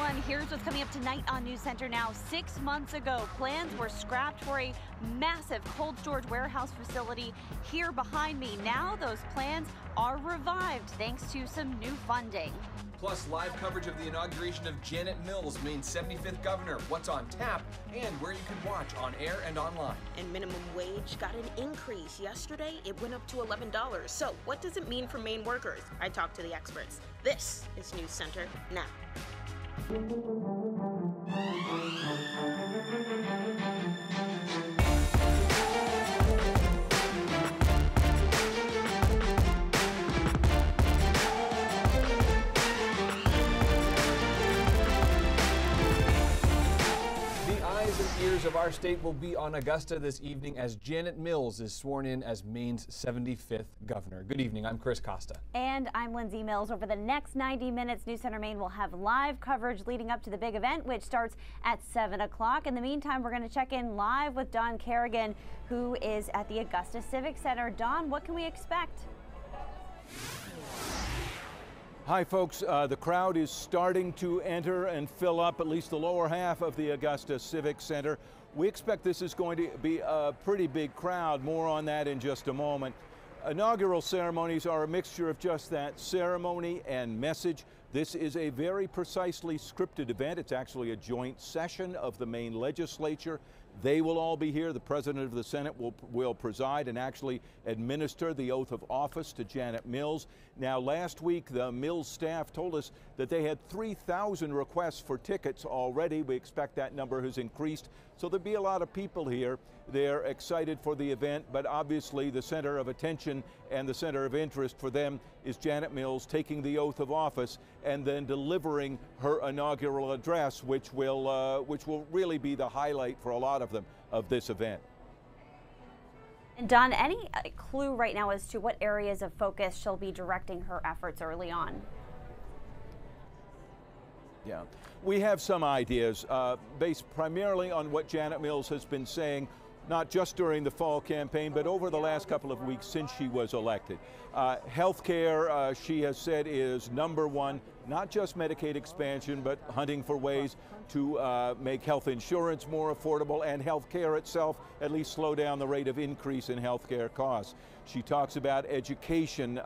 everyone. Here's what's coming up tonight on News Center Now. 6 months ago, plans were scrapped for a massive cold storage warehouse facility here behind me. Now those plans are revived thanks to some new funding. Plus, live coverage of the inauguration of Janet Mills, Maine's 75th governor, what's on tap, and where you can watch on air and online. And minimum wage got an increase. Yesterday, it went up to $11. So what does it mean for Maine workers? I talked to the experts. This is News Center Now. Of our state will be on Augusta this evening as Janet Mills is sworn in as Maine's 75th governor. Good evening, I'm Chris Costa. And I'm Lindsay Mills. Over the next 90 minutes, News Center Maine will have live coverage leading up to the big event, which starts at 7 o'clock. In the meantime, we're going to check in live with Don Kerrigan, who is at the Augusta Civic Center. Don, what can we expect? Hi folks, the crowd is starting to enter and fill up at least the lower half of the Augusta Civic Center. We expect this is going to be a pretty big crowd. More on that in just a moment. Inaugural ceremonies are a mixture of just that, ceremony and message. This is a very precisely scripted event. It's actually a joint session of the Maine legislature. They will all be here. The President of the Senate will preside and actually administer the oath of office to Janet Mills. Now, last week, the Mills staff told us that they had 3,000 requests for tickets already. We expect that number has increased. So there'll be a lot of people here. They're excited for the event, but obviously the center of attention and the center of interest for them is Janet Mills taking the oath of office and then delivering her inaugural address, which will really be the highlight for a lot of them of this event. And Don, any clue right now as to what areas of focus she'll be directing her efforts early on? Yeah, we have some ideas based primarily on what Janet Mills has been saying, not just during the fall campaign, but over the last couple of weeks since she was elected. Healthcare, she has said, is number one, not just Medicaid expansion, but hunting for ways to make health insurance more affordable and healthcare itself, at least slow down the rate of increase in healthcare costs. She talks about education,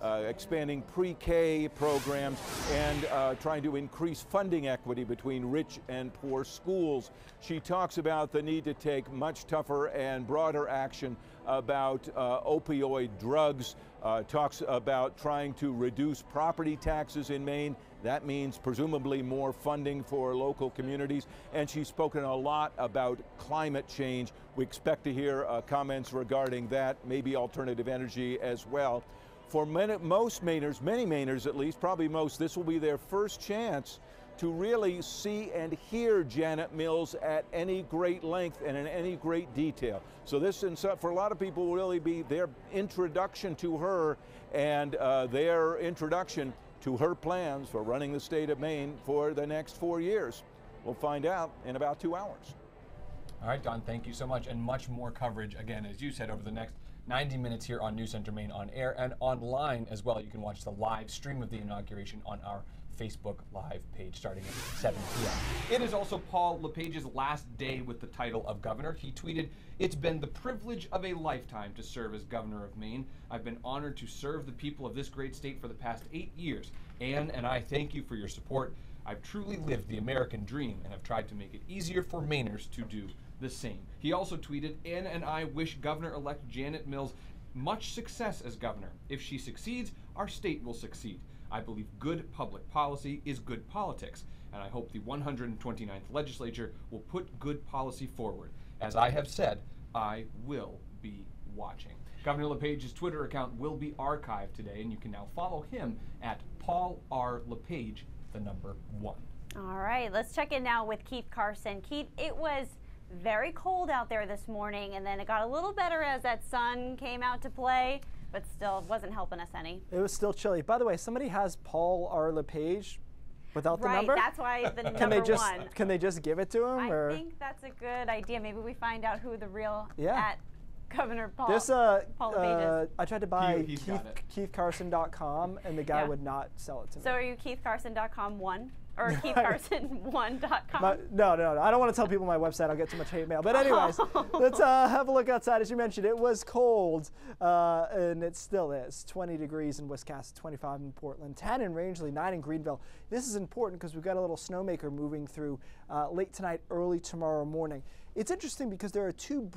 expanding pre-K programs, and trying to increase funding equity between rich and poor schools. She talks about the need to take much tougher and broader action about opioid drugs, talks about trying to reduce property taxes in Maine. That means presumably more funding for local communities. And she's spoken a lot about climate change. We expect to hear comments regarding that, maybe alternative energy as well. For most Mainers, many Mainers at least, probably most, this will be their first chance to really see and hear Janet Mills at any great length and in any great detail. So this, for a lot of people, will really be their introduction to her and their introduction to her plans for running the state of Maine for the next 4 years. We'll find out in about 2 hours. All right, Don, thank you so much. And much more coverage, again, as you said, over the next 90 minutes here on News Center Maine on air and online as well. You can watch the live stream of the inauguration on our Facebook Live page starting at 7 p.m. It is also Paul LePage's last day with the title of governor. He tweeted, "It's been the privilege of a lifetime to serve as governor of Maine. I've been honored to serve the people of this great state for the past 8 years. Anne and I thank you for your support. I've truly lived the American dream and have tried to make it easier for Mainers to do the same." He also tweeted, "Anne and I wish Governor-elect Janet Mills much success as governor. If she succeeds, our state will succeed. I believe good public policy is good politics, and I hope the 129th legislature will put good policy forward. As I have said, I will be watching." Governor LePage's Twitter account will be archived today, and you can now follow him at Paul R. LePage, the number 1. All right, let's check in now with Keith Carson. Keith, it was very cold out there this morning, and then it got a little better as that sun came out to play, but still wasn't helping us any. It was still chilly. By the way, somebody has Paul R. LePage without the number? Right, that's why the Can they number just 1. Can they just give it to him? I think that's a good idea. Maybe we find out who the real at Governor Paul. This, Paula Pages. I tried to buy He's got it. KeithCarson.com, and the guy Yeah. would not sell it to me. So are you KeithCarson.com one? Or KeithCarson1.com? No, I don't want to tell people my website. I'll get too much hate mail. But anyways, let's have a look outside. As you mentioned, it was cold, and it still is. 20 degrees in Wiscasset, 25 in Portland, 10 in Rangeley, 9 in Greenville. This is important because we've got a little snowmaker moving through late tonight, early tomorrow morning. It's interesting because there are two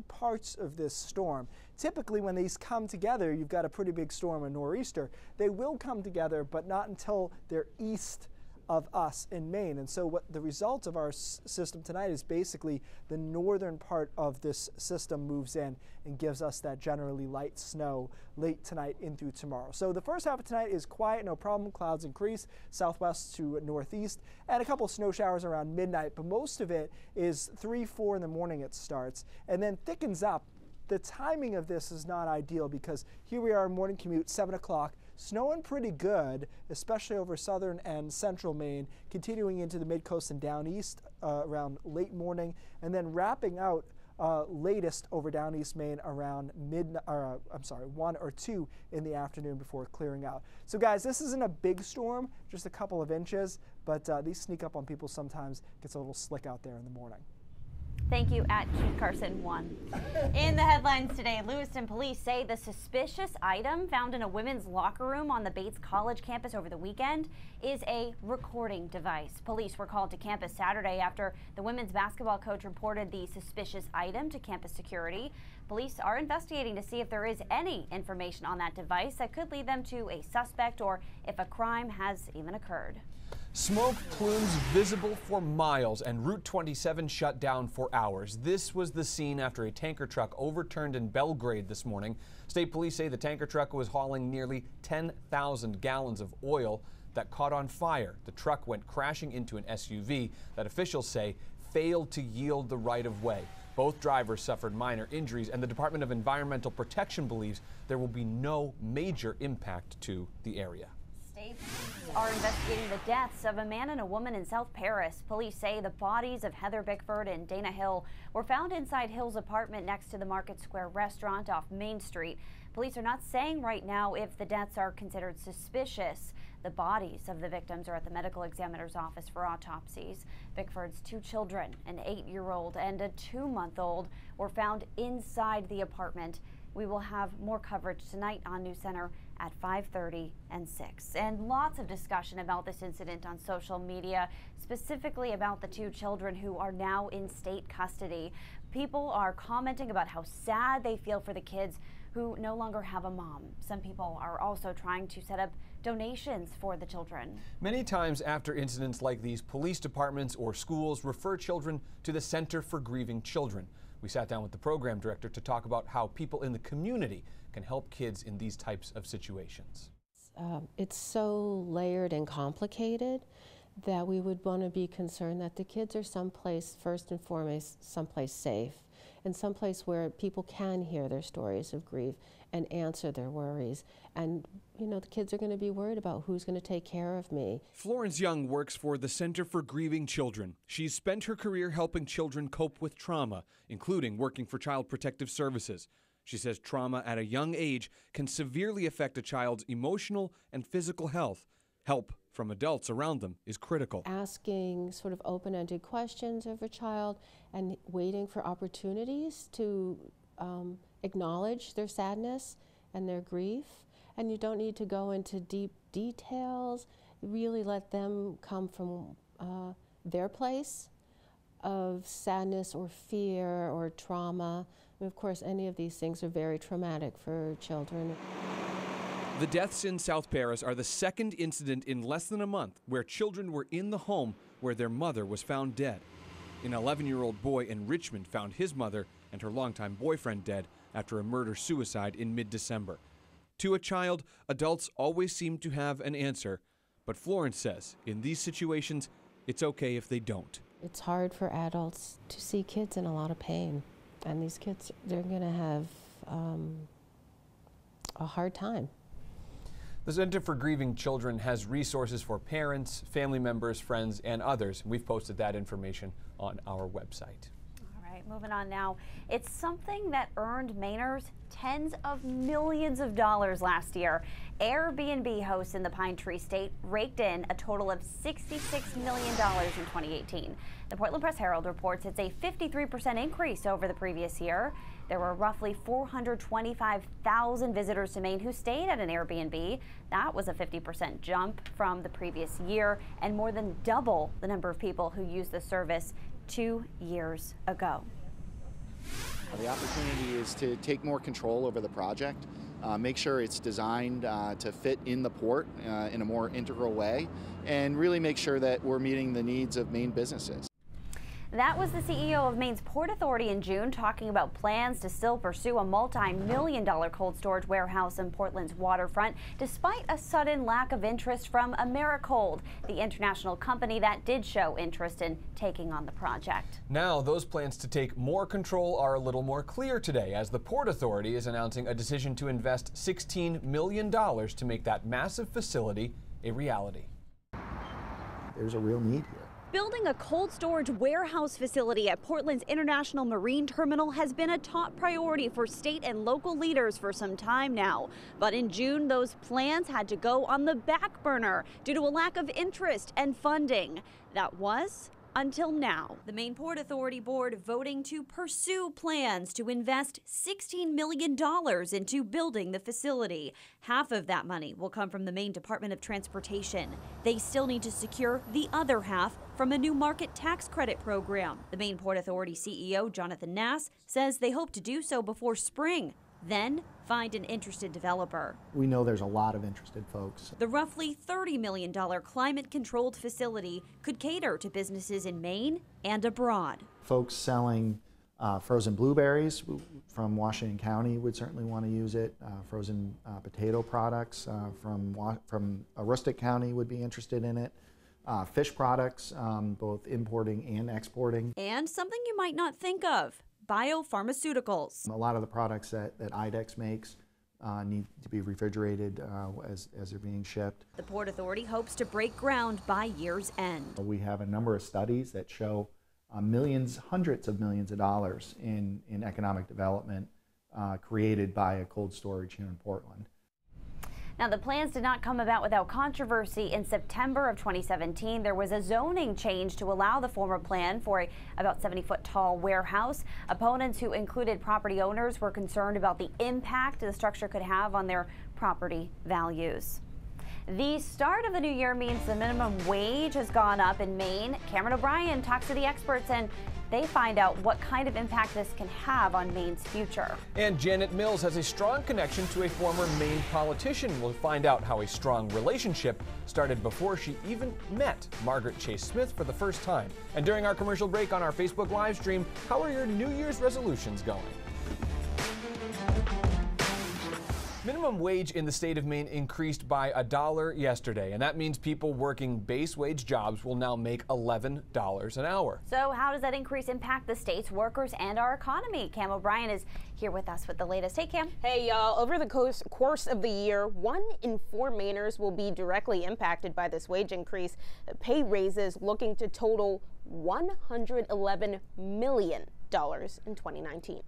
parts of this storm. Typically, when these come together, you've got a pretty big storm, a nor'easter. They will come together, but not until they're east of us in Maine. And so what the result of our system tonight is basically the northern part of this system moves in and gives us that generally light snow late tonight in through tomorrow. So the first half of tonight is quiet, no problem. Clouds increase southwest to northeast, and a couple of snow showers around midnight, but most of it is 3, 4 in the morning it starts, and then thickens up. The timing of this is not ideal because here we are, morning commute, 7 o'clock, snowing pretty good, especially over southern and central Maine, continuing into the mid-coast and down east around late morning, and then wrapping out latest over down east Maine around 1 or 2 in the afternoon before clearing out. So guys, this isn't a big storm, just a couple of inches, but these sneak up on people sometimes. Gets a little slick out there in the morning. Thank you at KeithCarson1. In the headlines today, Lewiston police say the suspicious item found in a women's locker room on the Bates College campus over the weekend is a recording device. Police were called to campus Saturday after the women's basketball coach reported the suspicious item to campus security. Police are investigating to see if there is any information on that device that could lead them to a suspect or if a crime has even occurred. Smoke plumes visible for miles and Route 27 shut down for hours. This was the scene after a tanker truck overturned in Belgrade this morning. State police say the tanker truck was hauling nearly 10,000 gallons of oil that caught on fire. The truck went crashing into an SUV that officials say failed to yield the right of way. Both drivers suffered minor injuries, and the Department of Environmental Protection believes there will be no major impact to the area. State police are investigating the deaths of a man and a woman in South Paris. Police say the bodies of Heather Bickford and Dana Hill were found inside Hill's apartment next to the Market Square restaurant off Main Street. Police are not saying right now if the deaths are considered suspicious. The bodies of the victims are at the medical examiner's office for autopsies. Bickford's 2 children, an 8-year-old and a 2-month-old, were found inside the apartment. We will have more coverage tonight on News Center at 5:30 and 6. And lots of discussion about this incident on social media, specifically about the 2 children who are now in state custody. People are commenting about how sad they feel for the kids who no longer have a mom. Some people are also trying to set up donations for the children. Many times after incidents like these, police departments or schools refer children to the Center for Grieving Children. We sat down with the program director to talk about how people in the community can help kids in these types of situations. It's so layered and complicated that we would want to be concerned that the kids are someplace, first and foremost, someplace safe, and someplace where people can hear their stories of grief and answer their worries. And, you know, the kids are going to be worried about who's going to take care of me. Florence Young works for the Center for Grieving Children. She's spent her career helping children cope with trauma, including working for Child Protective Services. She says trauma at a young age can severely affect a child's emotional and physical health. Help from adults around them is critical. Asking sort of open-ended questions of a child and waiting for opportunities to acknowledge their sadness and their grief. And you don't need to go into deep details. Really let them come from their place of sadness or fear or trauma. And of course, any of these things are very traumatic for children. The deaths in South Paris are the second incident in less than a month where children were in the home where their mother was found dead. An 11-year-old boy in Richmond found his mother and her longtime boyfriend dead after a murder-suicide in mid-December. To a child, adults always seem to have an answer, but Florence says in these situations, it's okay if they don't. It's hard for adults to see kids in a lot of pain, and these kids, they're going to have a hard time. The Center for Grieving Children has resources for parents, family members, friends, and others. We've posted that information on our website. All right. right, moving on now. It's something that earned Mainers tens of millions of dollars last year. Airbnb hosts in the Pine Tree State raked in a total of $66 million in 2018. The Portland Press Herald reports it's a 53% increase over the previous year. There were roughly 425,000 visitors to Maine who stayed at an Airbnb. That was a 50% jump from the previous year and more than double the number of people who used the service 2 years ago. The opportunity is to take more control over the project, make sure it's designed to fit in the port in a more integral way, and really make sure that we're meeting the needs of Maine businesses. That was the CEO of Maine's Port Authority in June talking about plans to still pursue a multi-million-dollar cold storage warehouse in Portland's waterfront, despite a sudden lack of interest from Americold, the international company that did show interest in taking on the project. Now, those plans to take more control are a little more clear today, as the Port Authority is announcing a decision to invest $16 million to make that massive facility a reality. There's a real need here. Building a cold storage warehouse facility at Portland's International Marine Terminal has been a top priority for state and local leaders for some time now. But in June, those plans had to go on the back burner due to a lack of interest and funding. That was until now. The Maine Port Authority Board voting to pursue plans to invest $16 million into building the facility. Half of that money will come from the Maine Department of Transportation. They still need to secure the other half from a new market tax credit program. The Maine Port Authority CEO, Jonathan Nass, says they hope to do so before spring, then find an interested developer. We know there's a lot of interested folks. The roughly $30 million climate-controlled facility could cater to businesses in Maine and abroad. Folks selling frozen blueberries from Washington County would certainly want to use it. Frozen potato products from Aroostook County would be interested in it. Fish products, both importing and exporting. And something you might not think of, biopharmaceuticals. A lot of the products that IDEX makes need to be refrigerated as they're being shipped. The Port Authority hopes to break ground by year's end. We have a number of studies that show millions, hundreds of millions of dollars in economic development created by a cold storage here in Portland. Now, the plans did not come about without controversy. In September of 2017, there was a zoning change to allow the former plan for a about 70-foot tall warehouse. Opponents, who included property owners, were concerned about the impact the structure could have on their property values. The start of the new year means the minimum wage has gone up in Maine. Cameron O'Brien talks to the experts, and they find out what kind of impact this can have on Maine's future. And Janet Mills has a strong connection to a former Maine politician. We'll find out how a strong relationship started before she even met Margaret Chase Smith for the first time. And during our commercial break on our Facebook live stream, how are your New Year's resolutions going? Minimum wage in the state of Maine increased by $1 yesterday, and that means people working base wage jobs will now make $11 an hour. So how does that increase impact the state's workers and our economy? Cam O'Brien is here with us with the latest. Hey, Cam. Hey, y'all. Over the course of the year, 1 in 4 Mainers will be directly impacted by this wage increase. The pay raises looking to total $111 million in 2019.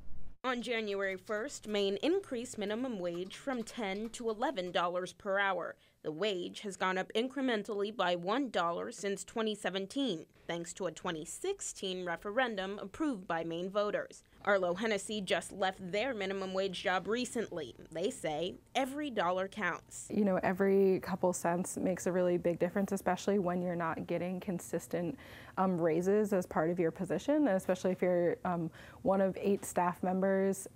On January 1st, Maine increased minimum wage from $10 to $11 per hour. The wage has gone up incrementally by $1 since 2017, thanks to a 2016 referendum approved by Maine voters. Arlo Hennessy just left their minimum wage job recently. They say every dollar counts. You know, every couple cents makes a really big difference, especially when you're not getting consistent raises as part of your position, especially if you're one of 8 staff members.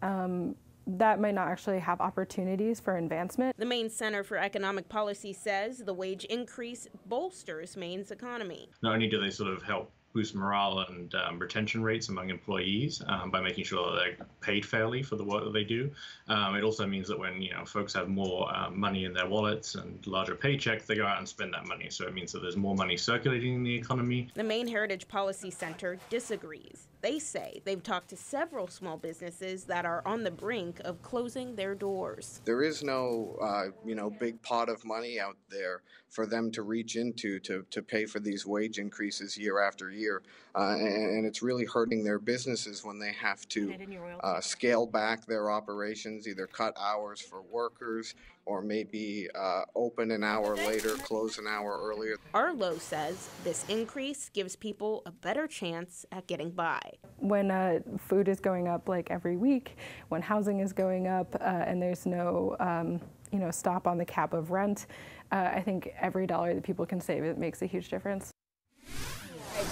That might not actually have opportunities for advancement. The Maine Center for Economic Policy says the wage increase bolsters Maine's economy. Not only do they sort of help boost morale and retention rates among employees by making sure that they're paid fairly for the work that they do. It also means that when folks have more money in their wallets and larger paychecks, they go out and spend that money. So it means that there's more money circulating in the economy. The Maine Heritage Policy Center disagrees. They say they've talked to several small businesses that are on the brink of closing their doors. There is no, big pot of money out there for them to reach into to pay for these wage increases year after year. year. And it's really hurting their businesses when they have to scale back their operations, either cut hours for workers or maybe open an hour later, close an hour earlier. Arlo says this increase gives people a better chance at getting by. When food is going up like every week, when housing is going up, and there's no stop on the cap of rent, I think every dollar that people can save, it makes a huge difference.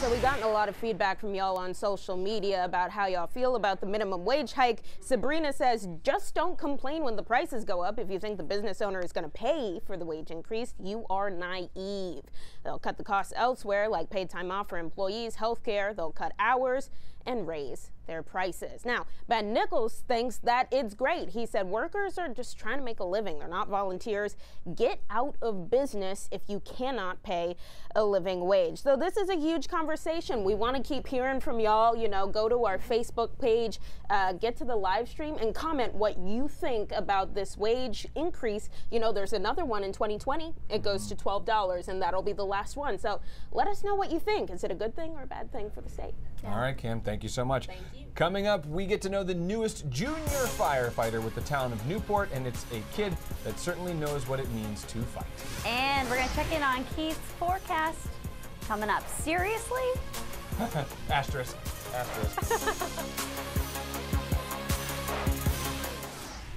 So we've gotten a lot of feedback from y'all on social media about how y'all feel about the minimum wage hike. Sabrina says, just don't complain when the prices go up. If you think the business owner is going to pay for the wage increase, you are naive. They'll cut the costs elsewhere, like paid time off for employees, health care. They'll cut hours and raise their prices. Now, Ben Nichols thinks that it's great. He said workers are just trying to make a living. They're not volunteers. Get out of business if you cannot pay a living wage. So this is a huge conversation. We want to keep hearing from y'all. Go to our Facebook page, get to the live stream and comment what you think about this wage increase. There's another one in 2020. It goes to $12 and that'll be the last one. So let us know what you think. Is it a good thing or a bad thing for the state? All right, Kim, thank you so much. Thank you. Coming up, we get to know the newest junior firefighter with the town of Newport, and it's a kid that certainly knows what it means to fight. And we're going to check in on Keith's forecast coming up. Seriously? Asterisk.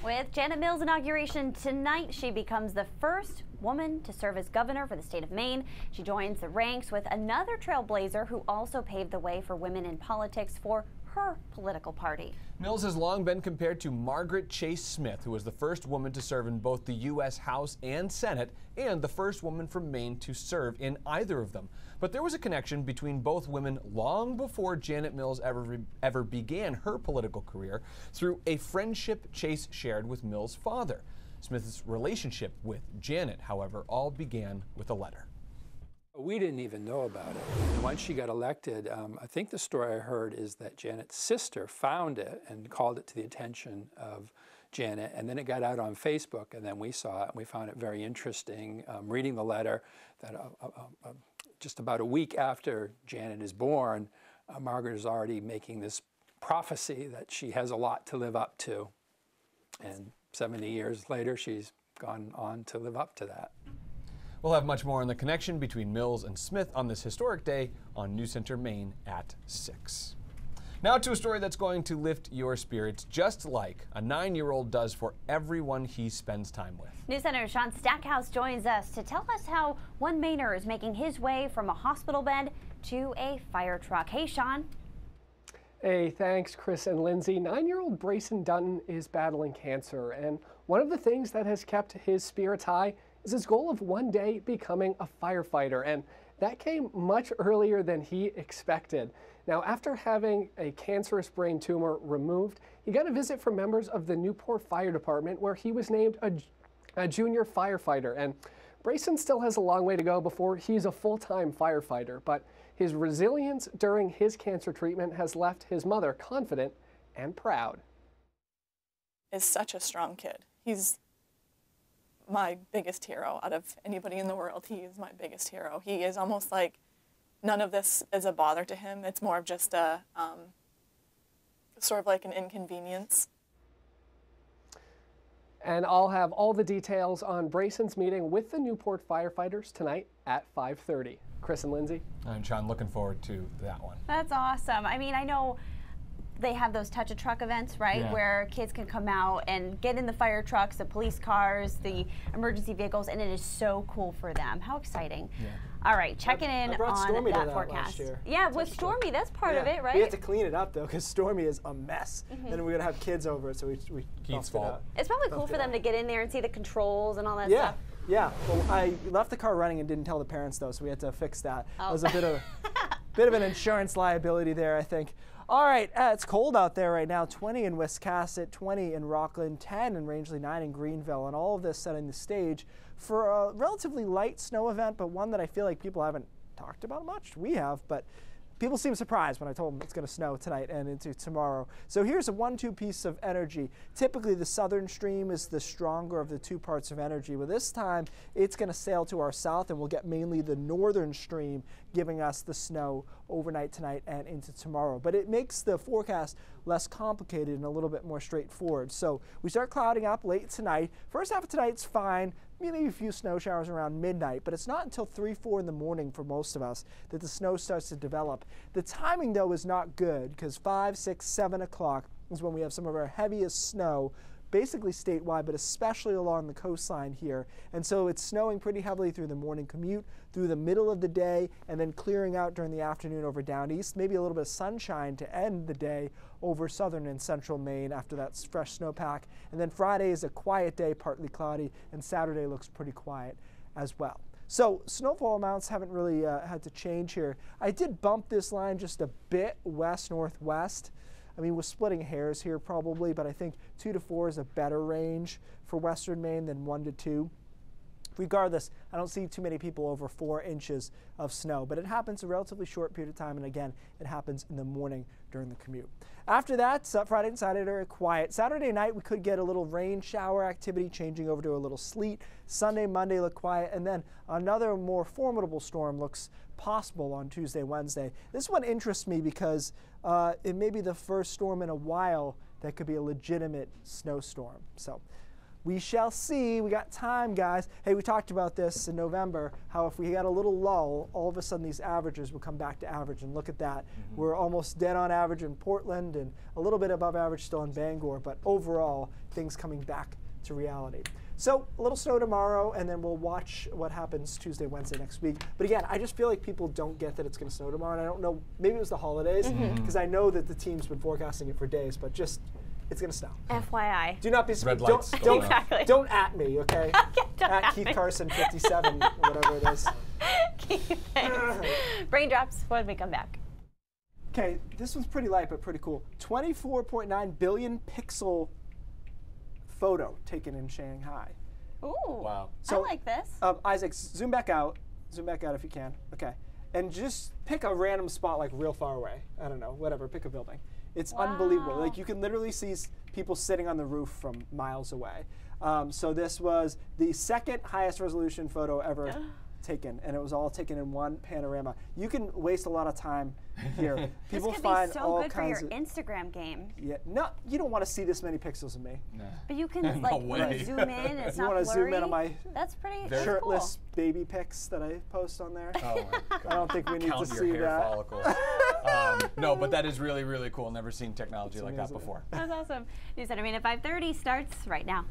With Janet Mills' inauguration tonight, she becomes the first woman to serve as governor for the state of Maine. She joins the ranks with another trailblazer who also paved the way for women in politics for her political party. Mills has long been compared to Margaret Chase Smith, who was the first woman to serve in both the U.S. House and Senate, and the first woman from Maine to serve in either of them. But there was a connection between both women long before Janet Mills ever began her political career through a friendship Chase shared with Mills' father. Smith's relationship with Janet, however, all began with a letter. We didn't even know about it. And once she got elected, I think the story I heard is that Janet's sister found it and called it to the attention of Janet, and then it got out on Facebook, and then we saw it, and we found it very interesting. Reading the letter, that just about a week after Janet is born, Margaret is already making this prophecy that she has a lot to live up to. And 70 years later, she's gone on to live up to that. We'll have much more on the connection between Mills and Smith on this historic day on News Center Maine at 6. Now to a story that's going to lift your spirits just like a 9-year-old does for everyone he spends time with. News Center Sean Stackhouse joins us to tell us how one Mainer is making his way from a hospital bed to a fire truck. Hey, Sean. Hey, thanks, Chris and Lindsay. 9-year-old Brayson Dutton is battling cancer, and one of the things that has kept his spirits high is his goal of one day becoming a firefighter, and that came much earlier than he expected. Now, after having a cancerous brain tumor removed, he got a visit from members of the Newport Fire Department where he was named a junior firefighter. And Brayson still has a long way to go before he's a full-time firefighter, but his resilience during his cancer treatment has left his mother confident and proud. Is such a strong kid. He's my biggest hero out of anybody in the world. He is my biggest hero. He is almost like none of this is a bother to him. It's more of just a sort of like an inconvenience. And I'll have all the details on Brayson's meeting with the Newport firefighters tonight at 5:30. Chris and Lindsay. I'm Sean, looking forward to that one. That's awesome. I mean, I know they have those touch a truck events, right? Yeah. Where kids can come out and get in the fire trucks, the police cars, the emergency vehicles, and it is so cool for them. How exciting. Yeah. All right, checking in on that forecast. Yeah, with Stormy, that's part of it, right? We had to clean it up though, because Stormy is a mess. And we're gonna have kids over it, so we Keith's fault. It's probably cool for them to get in there and see the controls and all that stuff. Yeah, well, I left the car running and didn't tell the parents though, so we had to fix that. That was a bit of an insurance liability there, I think. All right, it's cold out there right now. 20 in Wiscasset, 20 in Rockland, 10 in Rangeley, 9 in Greenville, and all of this setting the stage for a relatively light snow event, but one that I feel like people haven't talked about much. We have, but people seem surprised when I told them it's going to snow tonight and into tomorrow. So here's a 1-2 piece of energy. Typically the southern stream is the stronger of the two parts of energy, but this time it's going to sail to our south, and we'll get mainly the northern stream giving us the snow overnight tonight and into tomorrow. But it makes the forecast less complicated and a little bit more straightforward. So we start clouding up late tonight. First half of tonight's fine. Maybe a few snow showers around midnight, but it's not until 3, 4 in the morning for most of us that the snow starts to develop. The timing, though, is not good because 5, 6, 7 o'clock is when we have some of our heaviest snow, basically statewide, but especially along the coastline here. And so it's snowing pretty heavily through the morning commute, through the middle of the day, and then clearing out during the afternoon over down east. Maybe a little bit of sunshine to end the day over southern and central Maine after that fresh snowpack. And then Friday is a quiet day, partly cloudy, and Saturday looks pretty quiet as well. So snowfall amounts haven't really had to change here. I did bump this line just a bit west-northwest. I mean, we're splitting hairs here probably, but I think 2 to 4 is a better range for western Maine than 1 to 2. Regardless, I don't see too many people over 4 inches of snow, but it happens a relatively short period of time, and again, it happens in the morning during the commute. After that, Friday and Saturday are quiet. Saturday night, we could get a little rain shower activity changing over to a little sleet. Sunday, Monday look quiet, and then another more formidable storm looks possible on Tuesday, Wednesday. This one interests me because it may be the first storm in a while that could be a legitimate snowstorm. So we shall see. We got time, guys. Hey, we talked about this in November, how if we got a little lull, all of a sudden these averages will come back to average, and look at that. We're almost dead on average in Portland and a little bit above average still in Bangor, but overall, things coming back to reality. So a little snow tomorrow, and then we'll watch what happens Tuesday, Wednesday next week. But again, I just feel like people don't get that it's going to snow tomorrow, and I don't know, maybe it was the holidays, because I know that the team's been forecasting it for days, but just, it's going to snow. FYI. Do not be surprised. Don't at me, okay? At Keith Carson 57, whatever it is. Raindrops when we come back. Okay, this one's pretty light, but pretty cool. 24.9 billion pixel photo taken in Shanghai. Ooh, wow. So, I like this. Isaac, zoom back out if you can. Okay, and just pick a random spot like real far away. I don't know, whatever, pick a building. It's unbelievable. Like you can literally see people sitting on the roof from miles away. So this was the second highest resolution photo ever taken, and it was all taken in one panorama. You can waste a lot of time here. People this could find be so all good kinds for your of Instagram game. Yeah, no, you don't want to see this many pixels of me. Nah. But you can like zoom in. It's you not want to zoom in on my that's pretty shirtless cool. baby pics that I post on there. Oh my God. I don't think we need Count to your see hair that. follicles. No, but that is really, really cool. Never seen technology like that before. That's awesome. News Center Maine at 5:30 starts right now.